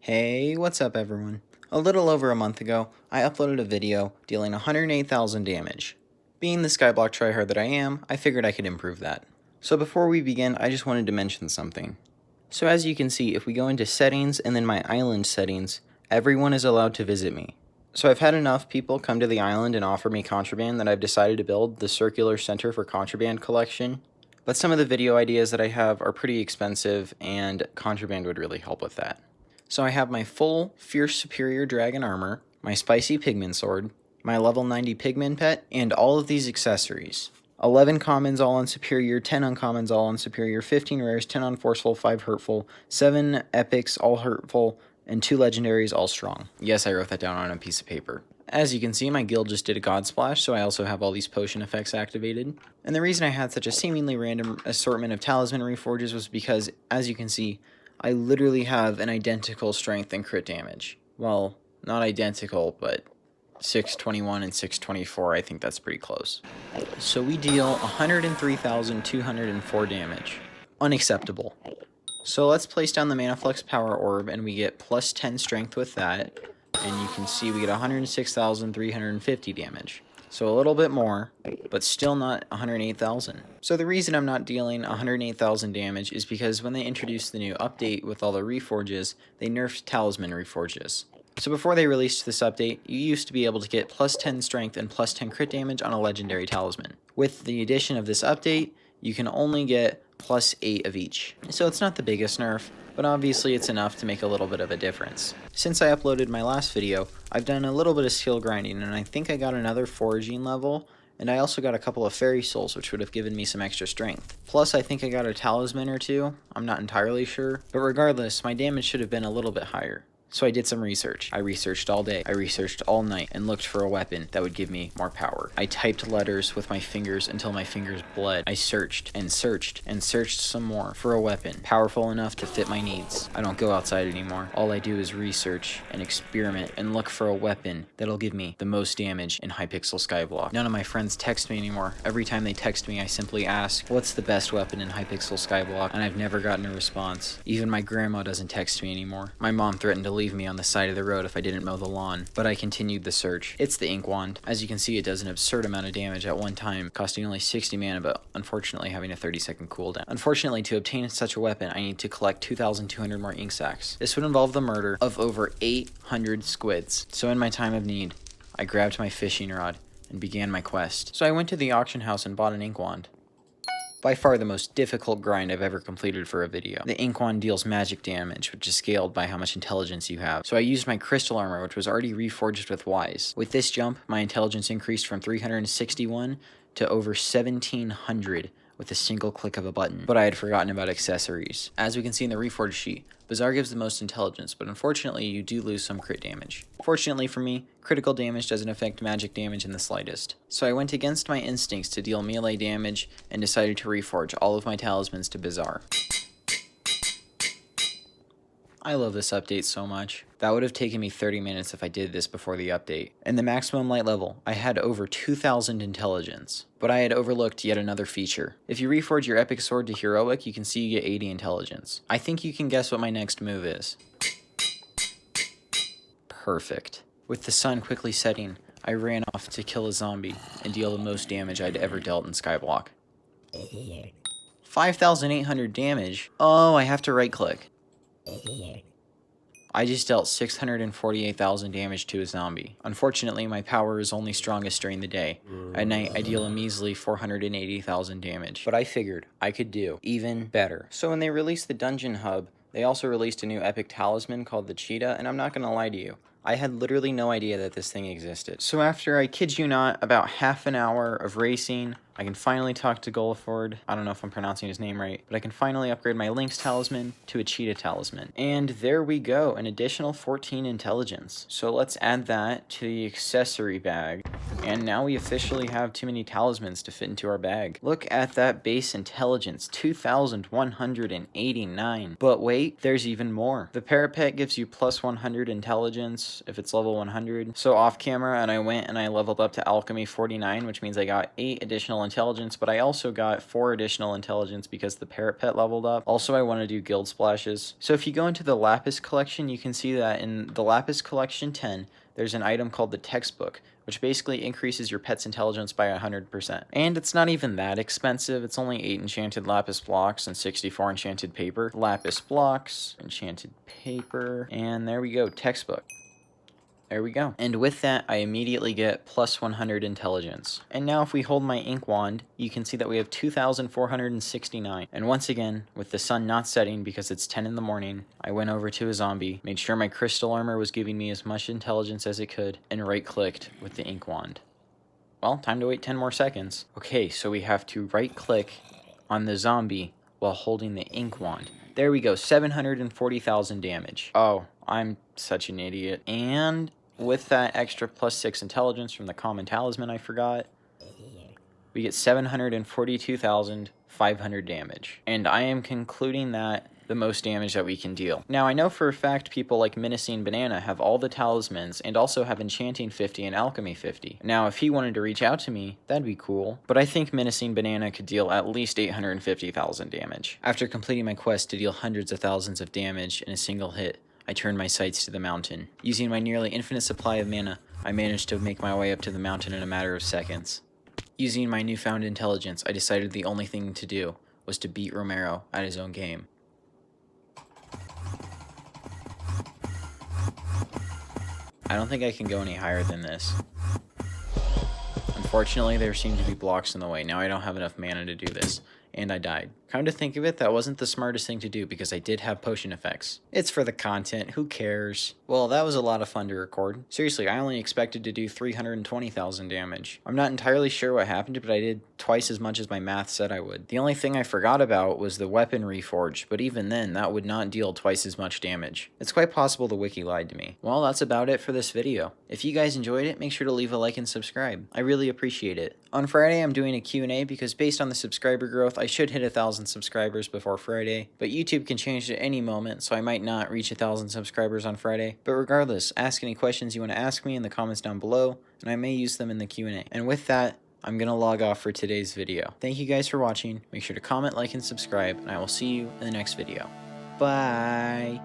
Hey, what's up everyone? A little over a month ago, I uploaded a video dealing 108,000 damage. Being the Skyblock tryhard that I am, I figured I could improve that. So before we begin, I just wanted to mention something. So as you can see, if we go into settings and then my island settings, everyone is allowed to visit me. So I've had enough people come to the island and offer me contraband that I've decided to build the Circular Center for Contraband Collection. But some of the video ideas that I have are pretty expensive and contraband would really help with that. So I have my full Fierce Superior Dragon Armor, my Spicy Pigman Sword, my level 90 Pigman Pet, and all of these accessories. 11 commons all on Superior, 10 uncommons all on Superior, 15 rares, 10 on Forceful, 5 Hurtful, 7 epics all Hurtful, and 2 legendaries all Strong. Yes, I wrote that down on a piece of paper. As you can see, my guild just did a God Splash, so I also have all these potion effects activated. And the reason I had such a seemingly random assortment of talisman reforges was because, as you can see, I literally have an identical strength and crit damage. Well, not identical, but 621 and 624, I think that's pretty close. So we deal 103,204 damage. Unacceptable. So let's place down the Mana Flux Power Orb and we get plus 10 strength with that. And you can see we get 106,350 damage. So a little bit more, but still not 108,000. So the reason I'm not dealing 108,000 damage is because when they introduced the new update with all the reforges, they nerfed talisman reforges. So before they released this update, you used to be able to get plus 10 strength and plus 10 crit damage on a legendary talisman. With the addition of this update, you can only get plus 8 of each. So it's not the biggest nerf, but obviously it's enough to make a little bit of a difference. Since I uploaded my last video, I've done a little bit of skill grinding, and I think I got another foraging level, and I also got a couple of fairy souls, which would have given me some extra strength. Plus, I think I got a talisman or two, I'm not entirely sure, but regardless, my damage should have been a little bit higher. So I did some research. I researched all day, I researched all night, and looked for a weapon that would give me more power. I typed letters with my fingers until my fingers bled. I searched and searched and searched some more for a weapon powerful enough to fit my needs. I don't go outside anymore. All I do is research and experiment and look for a weapon that'll give me the most damage in Hypixel Skyblock. None of my friends text me anymore. Every time they text me, I simply ask, what's the best weapon in Hypixel Skyblock? And I've never gotten a response. Even my grandma doesn't text me anymore. My mom threatened to leave me on the side of the road if I didn't mow the lawn, but I continued the search. It's the Ink Wand. As you can see, it does an absurd amount of damage at one time, costing only 60 mana, but unfortunately having a 30-second cooldown. Unfortunately, to obtain such a weapon, I need to collect 2,200 more ink sacs. This would involve the murder of over 800 squids. So in my time of need, I grabbed my fishing rod and began my quest. So I went to the auction house and bought an Ink Wand. By far the most difficult grind I've ever completed for a video. The Ink Wand deals magic damage, which is scaled by how much intelligence you have. So I used my crystal armor, which was already reforged with Wise. With this jump, my intelligence increased from 361 to over 1,700 with a single click of a button. But I had forgotten about accessories. As we can see in the reforged sheet, Bazaar gives the most intelligence, but unfortunately you do lose some crit damage. Fortunately for me, critical damage doesn't affect magic damage in the slightest. So I went against my instincts to deal melee damage and decided to reforge all of my talismans to Bazaar. I love this update so much. That would have taken me 30 minutes if I did this before the update. In the maximum light level, I had over 2,000 intelligence, but I had overlooked yet another feature. If you reforge your epic sword to heroic, you can see you get 80 intelligence. I think you can guess what my next move is. Perfect. With the sun quickly setting, I ran off to kill a zombie and deal the most damage I'd ever dealt in Skyblock. 5,800 damage? Oh, I have to right click. I just dealt 648,000 damage to a zombie. Unfortunately, my power is only strongest during the day. At night, I deal a measly 480,000 damage. But I figured I could do even better. So when they released the Dungeon Hub, they also released a new epic talisman called the Cheetah, and I'm not gonna lie to you, I had literally no idea that this thing existed. So after, I kid you not, about half an hour of racing, I can finally talk to Golaford. I don't know if I'm pronouncing his name right, but I can finally upgrade my Lynx talisman to a Cheetah talisman. And there we go, an additional 14 intelligence. So let's add that to the accessory bag. And now we officially have too many talismans to fit into our bag. Look at that base intelligence, 2,189. But wait, there's even more. The Parapet gives you plus 100 intelligence. intelligence if it's level 100. So off camera, and I went and I leveled up to alchemy 49, which means I got 8 additional intelligence, but I also got 4 additional intelligence because the parrot pet leveled up. Also, I want to do guild splashes. So if you go into the lapis collection, you can see that in the lapis collection 10, there's an item called the textbook, which basically increases your pet's intelligence by 100%. And it's not even that expensive. It's only 8 enchanted lapis blocks and 64 enchanted paper. Lapis blocks, enchanted paper, and there we go, textbook. There we go. And with that, I immediately get plus 100 intelligence. And now if we hold my ink wand, you can see that we have 2,469. And once again, with the sun not setting because it's 10 in the morning, I went over to a zombie, made sure my crystal armor was giving me as much intelligence as it could, and right-clicked with the ink wand. Well, time to wait 10 more seconds. Okay, so we have to right-click on the zombie while holding the ink wand. There we go, 740,000 damage. Oh, I'm such an idiot. And with that extra plus 6 intelligence from the common talisman I forgot, we get 742,500 damage. And I am concluding that the most damage that we can deal. Now, I know for a fact people like Menacing Banana have all the talismans and also have Enchanting 50 and Alchemy 50. Now, if he wanted to reach out to me, that'd be cool. But I think Menacing Banana could deal at least 850,000 damage. After completing my quest to deal hundreds of thousands of damage in a single hit, I turned my sights to the mountain. Using my nearly infinite supply of mana, I managed to make my way up to the mountain in a matter of seconds. Using my newfound intelligence, I decided the only thing to do was to beat Romero at his own game. I don't think I can go any higher than this. Unfortunately, there seem to be blocks in the way. Now I don't have enough mana to do this, and I died. Come to think of it, that wasn't the smartest thing to do because I did have potion effects. It's for the content, who cares? Well, that was a lot of fun to record. Seriously, I only expected to do 320,000 damage. I'm not entirely sure what happened, but I did twice as much as my math said I would. The only thing I forgot about was the weapon reforge, but even then, that would not deal twice as much damage. It's quite possible the wiki lied to me. Well, that's about it for this video. If you guys enjoyed it, make sure to leave a like and subscribe. I really appreciate it. On Friday, I'm doing a Q&A because based on the subscriber growth, I should hit 1,000 subscribers before Friday, but YouTube can change at any moment, so I might not reach 1,000 subscribers on Friday. But regardless, ask any questions you want to ask me in the comments down below, and I may use them in the Q&A. And with that, I'm gonna log off for today's video. Thank you guys for watching. Make sure to comment, like, and subscribe, and I will see you in the next video. Bye!